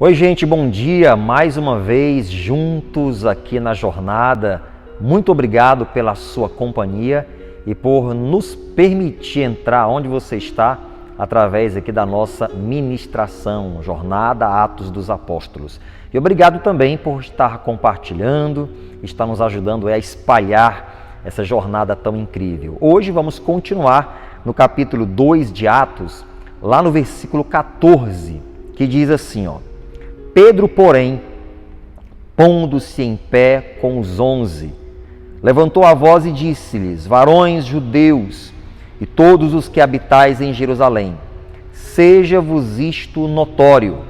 Oi, gente, bom dia. Mais uma vez juntos aqui na jornada. Muito obrigado pela sua companhia e por nos permitir entrar onde você está através aqui da nossa ministração, Jornada Atos dos Apóstolos. E obrigado também por estar compartilhando, estar nos ajudando a espalhar essa jornada tão incrível. Hoje vamos continuar no capítulo 2 de Atos, lá no versículo 14, que diz assim, Pedro, porém, pondo-se em pé com os 11, levantou a voz e disse-lhes: varões judeus e todos os que habitais em Jerusalém, seja-vos isto notório,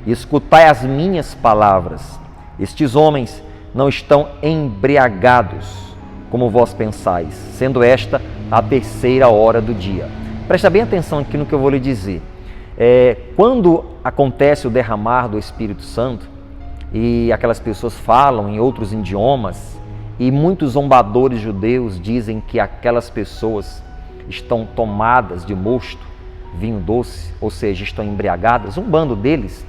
e escutai as minhas palavras. Estes homens não estão embriagados, como vós pensais, sendo esta a 3ª hora do dia. Presta bem atenção aqui no que eu vou lhe dizer. Quando acontece o derramar do Espírito Santo e aquelas pessoas falam em outros idiomas e muitos zombadores judeus dizem que aquelas pessoas estão tomadas de mosto, vinho doce, ou seja, estão embriagadas, um bando deles,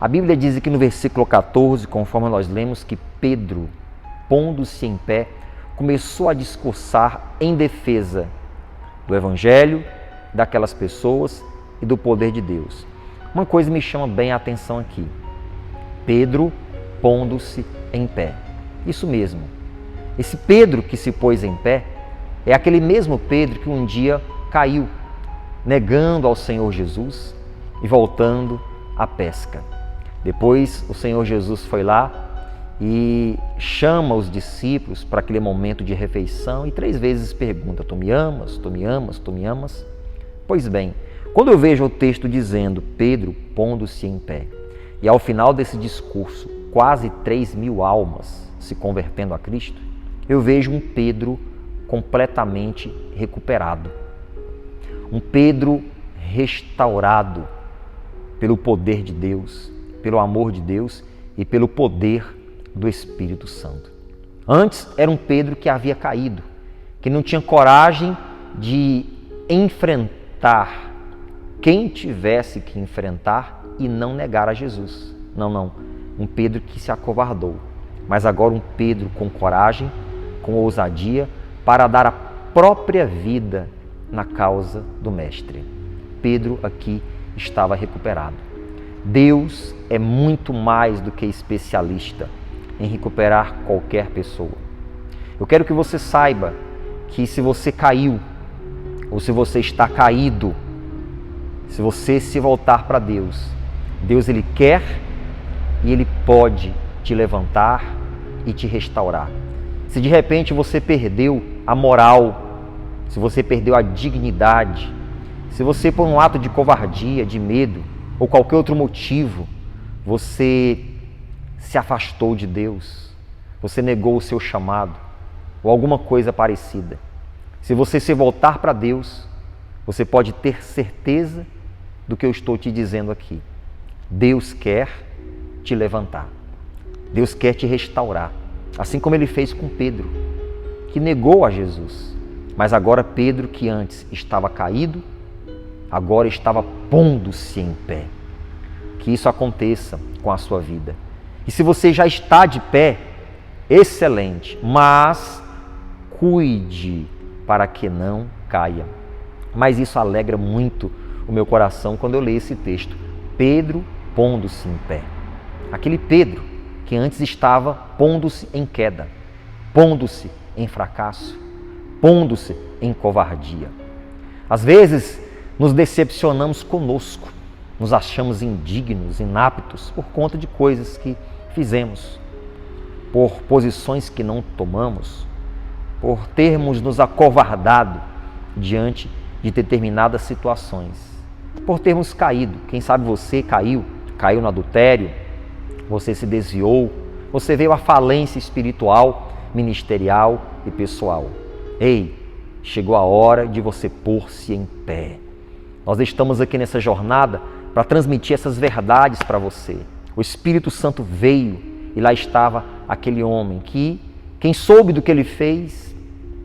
a Bíblia diz aqui no versículo 14, conforme nós lemos, que Pedro, pondo-se em pé, começou a discursar em defesa do Evangelho, daquelas pessoas e do poder de Deus. Uma coisa me chama bem a atenção aqui. Pedro pondo-se em pé. Isso mesmo. Esse Pedro que se pôs em pé é aquele mesmo Pedro que um dia caiu, negando ao Senhor Jesus e voltando à pesca. Depois o Senhor Jesus foi lá e chama os discípulos para aquele momento de refeição e 3 vezes pergunta: tu me amas? Tu me amas? Tu me amas? Pois bem, quando eu vejo o texto dizendo Pedro pondo-se em pé, e ao final desse discurso, quase 3.000 almas se convertendo a Cristo, eu vejo um Pedro completamente recuperado. Um Pedro restaurado pelo poder de Deus, pelo amor de Deus e pelo poder do Espírito Santo. Antes era um Pedro que havia caído, que não tinha coragem de enfrentar quem tivesse que enfrentar e não negar a Jesus. Não. Um Pedro que se acovardou. Mas agora um Pedro com coragem, com ousadia, para dar a própria vida na causa do Mestre. Pedro aqui estava recuperado. Deus é muito mais do que especialista em recuperar qualquer pessoa. Eu quero que você saiba que se você caiu, ou se você está caído, se você se voltar para Deus, Deus Ele quer e Ele pode te levantar e te restaurar. Se de repente você perdeu a moral, se você perdeu a dignidade, se você por um ato de covardia, de medo ou qualquer outro motivo, você se afastou de Deus, você negou o seu chamado ou alguma coisa parecida. Se você se voltar para Deus, você pode ter certeza do que eu estou te dizendo aqui. Deus quer te levantar. Deus quer te restaurar. Assim como Ele fez com Pedro, que negou a Jesus. Mas agora Pedro, que antes estava caído, agora estava pondo-se em pé. Que isso aconteça com a sua vida. E se você já está de pé, excelente, mas cuide para que não caia. Mas isso alegra muito o meu coração quando eu leio esse texto. Pedro pondo-se em pé. Aquele Pedro que antes estava pondo-se em queda, pondo-se em fracasso, pondo-se em covardia. Às vezes nos decepcionamos conosco, nos achamos indignos, inaptos por conta de coisas que fizemos, por posições que não tomamos, por termos nos acovardado diante de determinadas situações, por termos caído. Quem sabe você caiu no adultério, você se desviou, você veio à falência espiritual, ministerial e pessoal. Ei, chegou a hora de você pôr-se em pé. Nós estamos aqui nessa jornada para transmitir essas verdades para você. O Espírito Santo veio e lá estava aquele homem que, quem soube do que ele fez,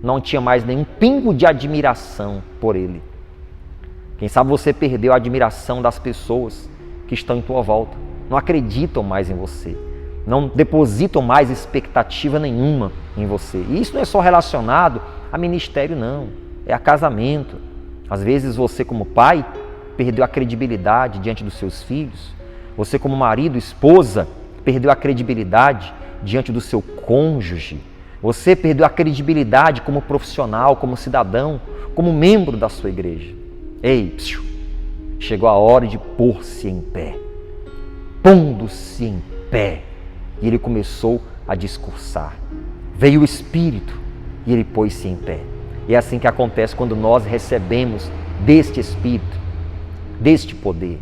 não tinha mais nenhum pingo de admiração por ele. Quem sabe você perdeu a admiração das pessoas que estão em tua volta. não acreditam mais em você, não depositam mais expectativa nenhuma em você. E isso não é só relacionado a ministério, não, é a casamento. Às vezes você, como pai, perdeu a credibilidade diante dos seus filhos. Você, como marido, esposa, perdeu a credibilidade diante do seu cônjuge. Você perdeu a credibilidade como profissional, como cidadão, como membro da sua igreja. Ei, chegou a hora de pôr-se em pé. Pondo-se em pé. E ele começou a discursar. Veio o Espírito e ele pôs-se em pé. E é assim que acontece quando nós recebemos deste Espírito, deste poder.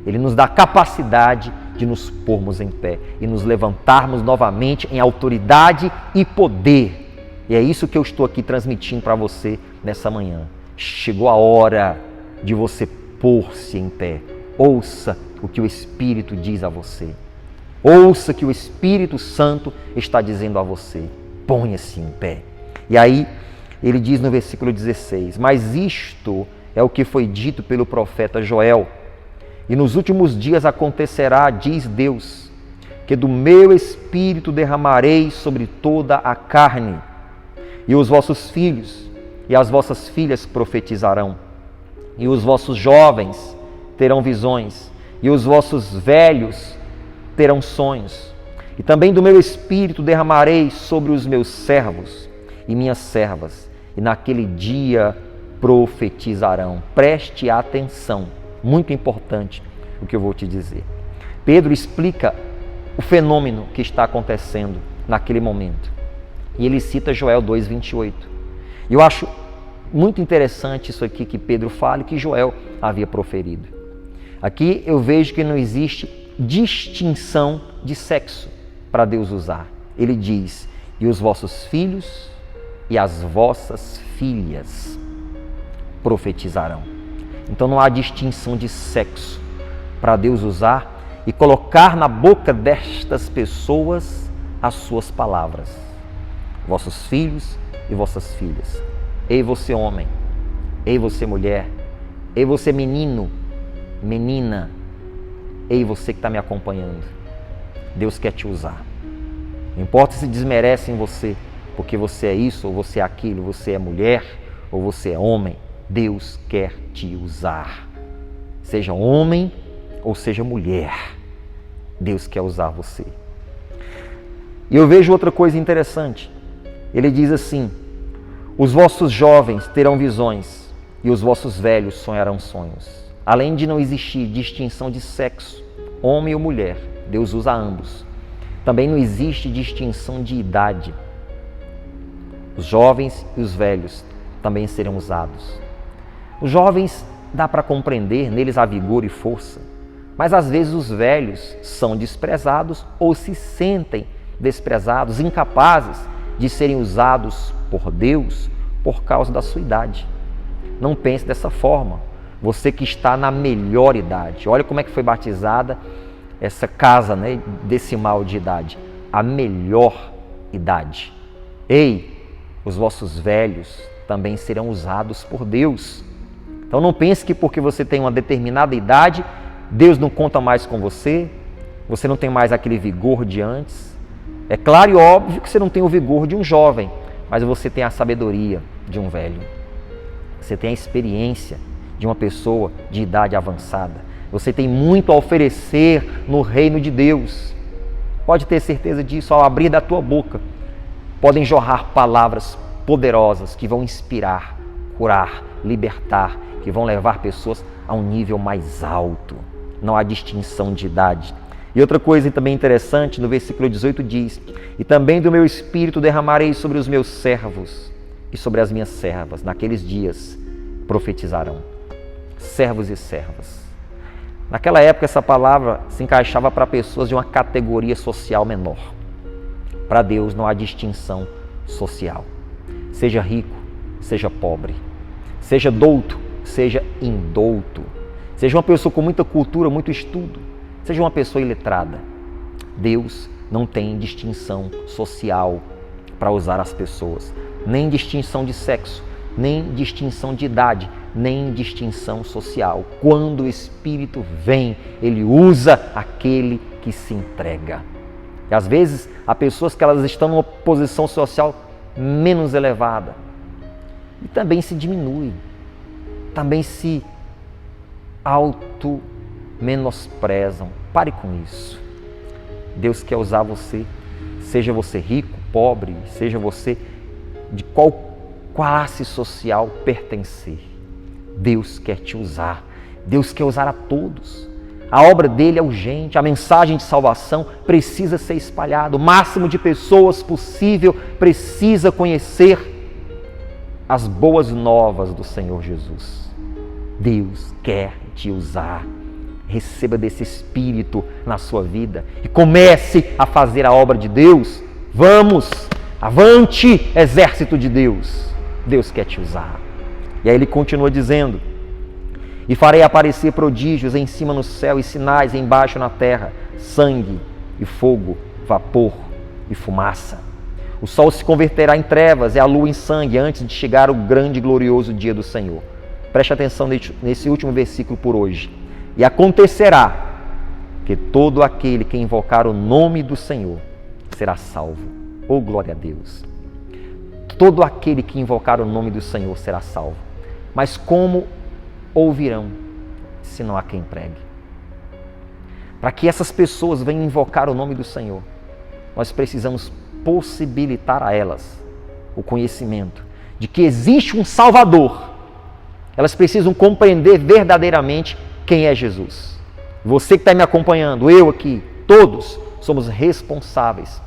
Ele nos dá capacidade de nos pormos em pé e nos levantarmos novamente em autoridade e poder. E é isso que eu estou aqui transmitindo para você nessa manhã. Chegou a hora de você pôr-se em pé. Ouça o que o Espírito diz a você. Ouça o que o Espírito Santo está dizendo a você. Ponha-se em pé. E aí ele diz no versículo 16, mas isto é o que foi dito pelo profeta Joel. E nos últimos dias acontecerá, diz Deus, que do meu Espírito derramarei sobre toda a carne, e os vossos filhos e as vossas filhas profetizarão, e os vossos jovens terão visões, e os vossos velhos terão sonhos. E também do meu Espírito derramarei sobre os meus servos e minhas servas, e naquele dia profetizarão. Preste atenção. Muito importante o que eu vou te dizer. Pedro explica o fenômeno que está acontecendo naquele momento. E ele cita Joel 2:28. E eu acho muito interessante isso aqui que Pedro fala e que Joel havia proferido. Aqui eu vejo que não existe distinção de sexo para Deus usar. Ele diz, e os vossos filhos e as vossas filhas profetizarão. Então não há distinção de sexo para Deus usar e colocar na boca destas pessoas as suas palavras. Vossos filhos e vossas filhas. Ei você homem, ei você mulher, ei você menino, menina, ei você que está me acompanhando. Deus quer te usar. Não importa se desmerecem você, porque você é isso ou você é aquilo, você é mulher ou você é homem. Deus quer te usar. Seja homem ou seja mulher, Deus quer usar você. E eu vejo outra coisa interessante. Ele diz assim, os vossos jovens terão visões e os vossos velhos sonharão sonhos. Além de não existir distinção de sexo, homem ou mulher, Deus usa ambos. Também não existe distinção de idade. Os jovens e os velhos também serão usados. Os jovens dá para compreender, neles há vigor e força, mas às vezes os velhos são desprezados ou se sentem desprezados, incapazes de serem usados por Deus por causa da sua idade. Não pense dessa forma. Você que está na melhor idade, olha como é que foi batizada essa casa, né, decimal de idade, a melhor idade. Ei, os vossos velhos também serão usados por Deus. Então não pense que porque você tem uma determinada idade, Deus não conta mais com você, você não tem mais aquele vigor de antes. É claro e óbvio que você não tem o vigor de um jovem, mas você tem a sabedoria de um velho. Você tem a experiência de uma pessoa de idade avançada. Você tem muito a oferecer no reino de Deus. Pode ter certeza disso, ao abrir da tua boca, podem jorrar palavras poderosas que vão inspirar, curar, libertar, que vão levar pessoas a um nível mais alto. Não há distinção de idade. E outra coisa também interessante, no versículo 18 diz, e também do meu Espírito derramarei sobre os meus servos e sobre as minhas servas. Naqueles dias profetizarão. Servos e servas. Naquela época essa palavra se encaixava para pessoas de uma categoria social menor. Para Deus não há distinção social. Seja rico, seja pobre. Seja douto, seja indouto. Seja uma pessoa com muita cultura, muito estudo. Seja uma pessoa iletrada. Deus não tem distinção social para usar as pessoas. Nem distinção de sexo, nem distinção de idade. nem distinção social. Quando o Espírito vem, ele usa aquele que se entrega. E às vezes há pessoas que elas estão numa posição social menos elevada e também se diminuem, também se auto-menosprezam. Pare com isso. Deus quer usar você, seja você rico, pobre, seja você de qual classe social pertencer. Deus quer te usar. Deus quer usar a todos. A obra dele é urgente, a mensagem de salvação precisa ser espalhada. O máximo de pessoas possível precisa conhecer as boas novas do Senhor Jesus. Deus quer te usar. Receba desse Espírito na sua vida e comece a fazer a obra de Deus. Vamos, avante, exército de Deus. Deus quer te usar. E aí ele continua dizendo: e farei aparecer prodígios em cima no céu e sinais embaixo na terra, sangue e fogo, vapor e fumaça. O sol se converterá em trevas e a lua em sangue antes de chegar o grande e glorioso dia do Senhor. Preste atenção nesse último versículo por hoje. E acontecerá que todo aquele que invocar o nome do Senhor será salvo. Oh, glória a Deus! Todo aquele que invocar o nome do Senhor será salvo. Mas como ouvirão se não há quem pregue? Para que essas pessoas venham invocar o nome do Senhor, nós precisamos possibilitar a elas o conhecimento de que existe um Salvador. Elas precisam compreender verdadeiramente quem é Jesus. Você que está me acompanhando, eu aqui, todos somos responsáveis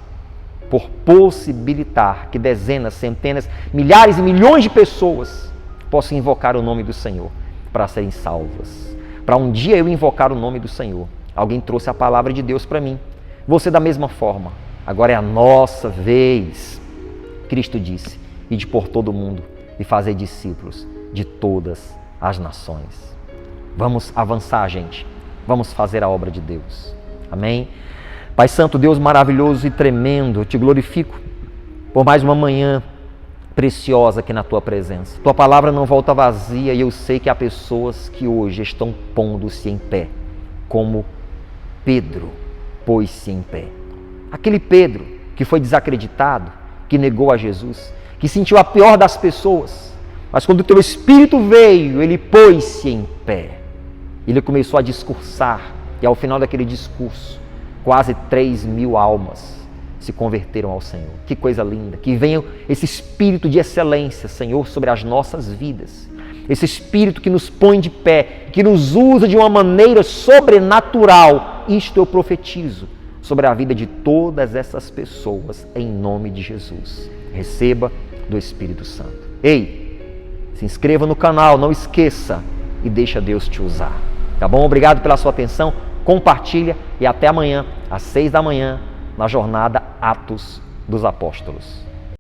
por possibilitar que dezenas, centenas, milhares e milhões de pessoas possam invocar o nome do Senhor para serem salvas. Para um dia eu invocar o nome do Senhor. Alguém trouxe a palavra de Deus para mim. Você da mesma forma. Agora é a nossa vez. Cristo disse: ide por todo o mundo e fazer discípulos de todas as nações. Vamos avançar, gente. Vamos fazer a obra de Deus. Amém? Pai Santo, Deus maravilhoso e tremendo, eu te glorifico por mais uma manhã preciosa aqui na Tua presença. Tua palavra não volta vazia e eu sei que há pessoas que hoje estão pondo-se em pé, como Pedro pôs-se em pé. Aquele Pedro que foi desacreditado, que negou a Jesus, que sentiu a pior das pessoas, mas quando o Teu Espírito veio, ele pôs-se em pé. Ele começou a discursar e ao final daquele discurso, quase 3.000 almas se converteram ao Senhor. Que coisa linda! Que venha esse Espírito de excelência, Senhor, sobre as nossas vidas. Esse Espírito que nos põe de pé, que nos usa de uma maneira sobrenatural. Isto eu profetizo sobre a vida de todas essas pessoas, em nome de Jesus. Receba do Espírito Santo. Ei, se inscreva no canal, não esqueça, e deixa Deus te usar. Tá bom? Obrigado pela sua atenção. Compartilha e até amanhã, às 6 da manhã, na jornada Atos dos Apóstolos.